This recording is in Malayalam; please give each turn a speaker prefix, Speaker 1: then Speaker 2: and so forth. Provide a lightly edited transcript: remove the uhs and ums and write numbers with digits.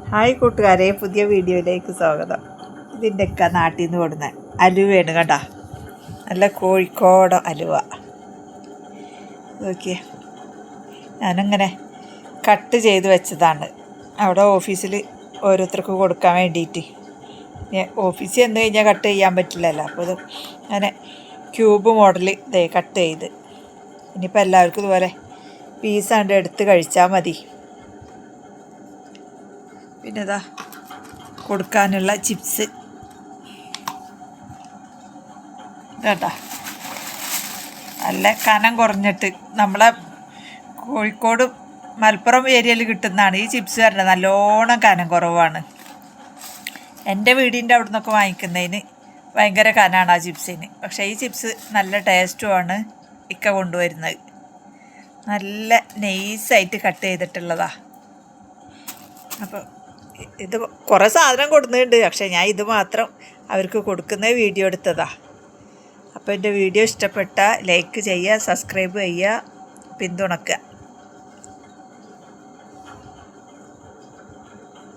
Speaker 1: ഹായ് കൂട്ടുകാരെ, പുതിയ വീഡിയോയിലേക്ക് സ്വാഗതം. ഇതിൻ്റെയൊക്കെ നാട്ടിൽ നിന്ന് കൊടുന്ന അലുവയാണ് കേട്ടോ. നല്ല കോഴിക്കോട് അലുവ നോക്കിയേ. ഞാനിങ്ങനെ കട്ട് ചെയ്ത് വെച്ചതാണ് അവിടെ ഓഫീസിൽ ഓരോരുത്തർക്ക് കൊടുക്കാൻ വേണ്ടിയിട്ട്. ഓഫീസിൽ ചെന്ന് കഴിഞ്ഞാൽ കട്ട് ചെയ്യാൻ പറ്റില്ലല്ലോ, അപ്പോൾ ഇത് അങ്ങനെ ക്യൂബ് മോഡൽ ഇതേ കട്ട് ചെയ്ത്. ഇനിയിപ്പോൾ എല്ലാവർക്കും ഇതുപോലെ പീസാണ്ട് എടുത്ത് കഴിച്ചാൽ മതി. പിന്നെ ഇതാ കൊടുക്കാനുള്ള ചിപ്സ് കേട്ടോ. നല്ല കനം കുറഞ്ഞിട്ട് നമ്മളെ കോഴിക്കോട് മലപ്പുറം ഏരിയയിൽ കിട്ടുന്നതാണ് ഈ ചിപ്സ് പറഞ്ഞത്. നല്ലോണം കനം കുറവാണ്. എൻ്റെ വീടിൻ്റെ അവിടെ നിന്നൊക്കെ വാങ്ങിക്കുന്നതിന് ഭയങ്കര കനമാണ് ആ ചിപ്സിന്. പക്ഷേ ഈ ചിപ്സ് നല്ല ടേസ്റ്റുമാണ് ഇക്ക കൊണ്ടുവരുന്നത്. നല്ല നൈസായിട്ട് കട്ട് ചെയ്തിട്ടുള്ളതാണ്. അപ്പോൾ ഇത് കുറേ സാധനം കൊടുക്കുന്നുണ്ട്, പക്ഷേ ഞാൻ ഇത് മാത്രം അവർക്ക് കൊടുക്കുന്ന വീഡിയോ എടുത്തതാണ്. അപ്പോൾ എൻ്റെ വീഡിയോ ഇഷ്ടപ്പെട്ടാൽ ലൈക്ക് ചെയ്യുക, സബ്സ്ക്രൈബ് ചെയ്യുക, പിന്തുണക്കുക.